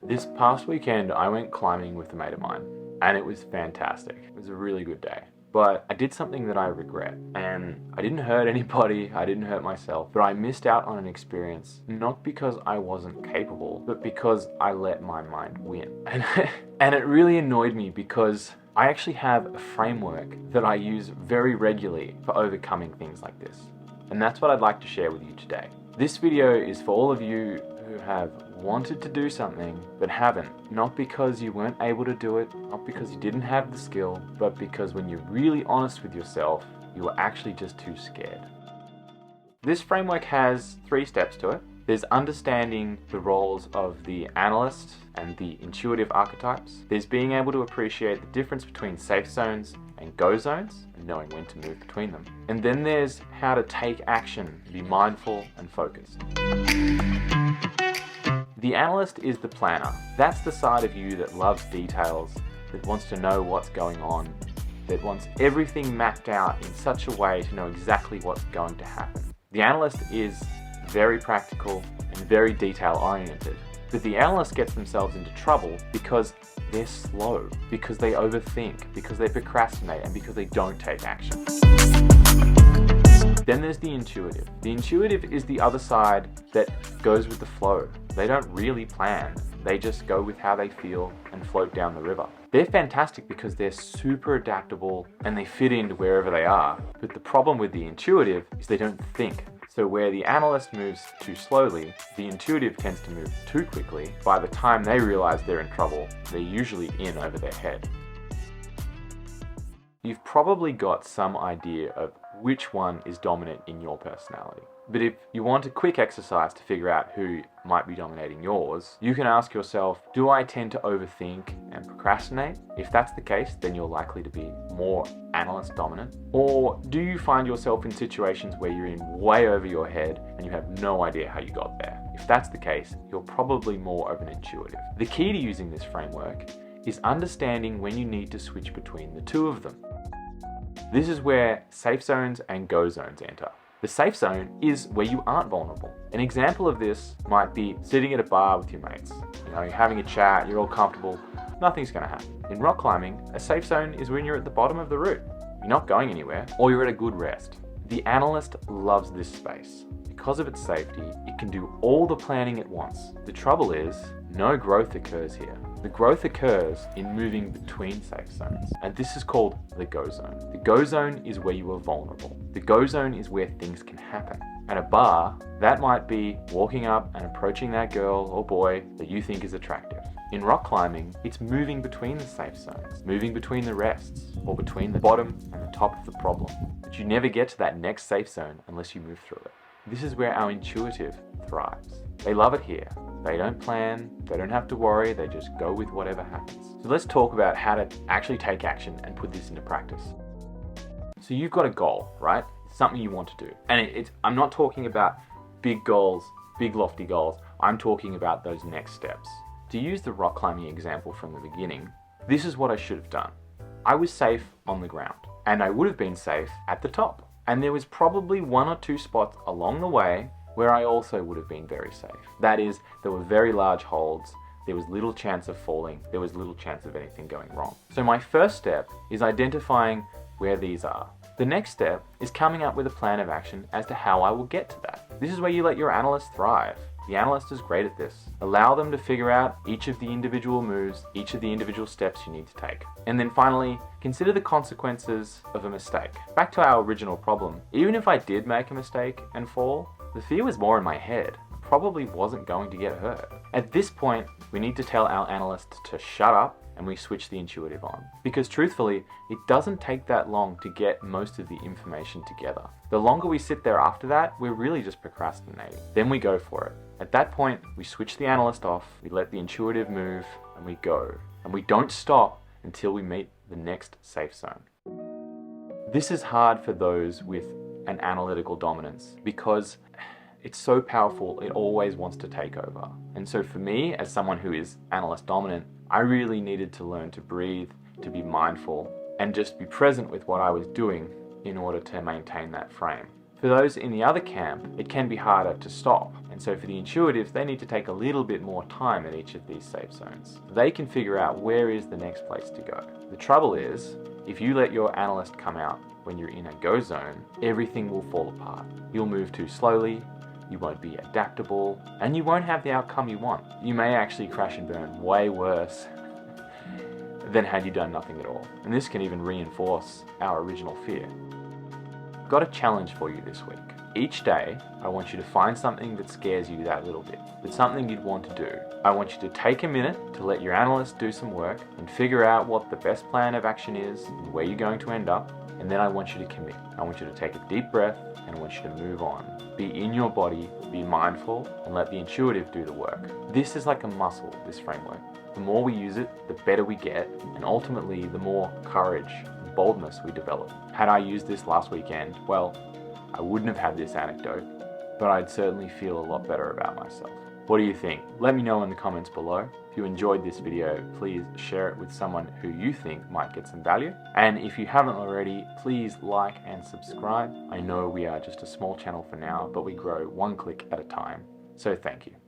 This past weekend, I went climbing with a mate of mine, and it was fantastic. It was a really good day. But I did something that I regret, and I didn't hurt anybody, I didn't hurt myself, but I missed out on an experience, not because I wasn't capable, but because I let my mind win. And it really annoyed me because I actually have a framework that I use very regularly for overcoming things like this. And that's what I'd like to share with you today. This video is for all of you who have wanted to do something but haven't, not because you weren't able to do it, not because you didn't have the skill, but because when you're really honest with yourself, you were actually just too scared. This framework has 3 steps to it. There's understanding the roles of the analyst and the intuitive archetypes. There's being able to appreciate the difference between safe zones and go zones and knowing when to move between them. And then there's how to take action, be mindful and focused. The analyst is the planner. That's the side of you that loves details, that wants to know what's going on, that wants everything mapped out in such a way to know exactly what's going to happen. The analyst is very practical and very detail oriented, but the analyst gets themselves into trouble because they're slow, because they overthink, because they procrastinate, and because they don't take action. Then there's the intuitive. The intuitive is the other side that goes with the flow. They don't really plan. They just go with how they feel and float down the river. They're fantastic because they're super adaptable and they fit into wherever they are. But the problem with the intuitive is they don't think. So where the analyst moves too slowly, the intuitive tends to move too quickly. By the time they realize they're in trouble, they're usually in over their head. You've probably got some idea of which one is dominant in your personality. But if you want a quick exercise to figure out who might be dominating yours, you can ask yourself, do I tend to overthink and procrastinate? If that's the case, then you're likely to be more analyst dominant. Or do you find yourself in situations where you're in way over your head and you have no idea how you got there? If that's the case, you're probably more of an intuitive. The key to using this framework is understanding when you need to switch between the two of them. This is where safe zones and go zones enter. The safe zone is where you aren't vulnerable. An example of this might be sitting at a bar with your mates. You're having a chat, you're all comfortable, nothing's gonna happen. In rock climbing, a safe zone is when you're at the bottom of the route. You're not going anywhere, or you're at a good rest. The analyst loves this space. Because of its safety, it can do all the planning at once. The trouble is, no growth occurs here. The growth occurs in moving between safe zones, and this is called the go zone. The go zone is where you are vulnerable. The go zone is where things can happen. At a bar, that might be walking up and approaching that girl or boy that you think is attractive. In rock climbing, it's moving between the safe zones, moving between the rests, or between the bottom and the top of the problem. But you never get to that next safe zone unless you move through it. This is where our intuitive thrives. They love it here. They don't plan, they don't have to worry, they just go with whatever happens. So let's talk about how to actually take action and put this into practice. So you've got a goal, right? It's something you want to do. And I'm not talking about big goals, big lofty goals. I'm talking about those next steps. To use the rock climbing example from the beginning, this is what I should have done. I was safe on the ground, and I would have been safe at the top. And there was probably 1 or 2 spots along the way where I also would have been very safe. That is, there were very large holds, there was little chance of falling, there was little chance of anything going wrong. So my first step is identifying where these are. The next step is coming up with a plan of action as to how I will get to that. This is where you let your analyst thrive. The analyst is great at this. Allow them to figure out each of the individual moves, each of the individual steps you need to take. And then finally, consider the consequences of a mistake. Back to our original problem. Even if I did make a mistake and fall, the fear was more in my head. I probably wasn't going to get hurt. At this point, we need to tell our analyst to shut up and we switch the intuitive on. Because truthfully, it doesn't take that long to get most of the information together. The longer we sit there after that, we're really just procrastinating. Then we go for it. At that point, we switch the analyst off, we let the intuitive move, and we go. And we don't stop until we meet the next safe zone. This is hard for those with an analytical dominance because it's so powerful, it always wants to take over. And so for me, as someone who is analyst dominant, I really needed to learn to breathe, to be mindful, and just be present with what I was doing in order to maintain that frame. For those in the other camp, it can be harder to stop And so for the intuitives, they need to take a little bit more time at each of these safe zones. They can figure out where is the next place to go. The trouble is, if you let your analyst come out when you're in a go zone, everything will fall apart. You'll move too slowly, you won't be adaptable, and you won't have the outcome you want. You may actually crash and burn way worse than had you done nothing at all. And this can even reinforce our original fear. I've got a challenge for you this week. Each day, I want you to find something that scares you that little bit, but something you'd want to do. I want you to take a minute to let your analyst do some work and figure out what the best plan of action is and where you're going to end up, and then I want you to commit. I want you to take a deep breath and I want you to move on. Be in your body, be mindful, and let the intuitive do the work. This is like a muscle, this framework. The more we use it, the better we get, and ultimately the more courage and boldness we develop. Had I used this last weekend, well, I wouldn't have had this anecdote, but I'd certainly feel a lot better about myself. What do you think? Let me know in the comments below. If you enjoyed this video, please share it with someone who you think might get some value. And if you haven't already, please like and subscribe. I know we are just a small channel for now, but we grow one click at a time. So thank you.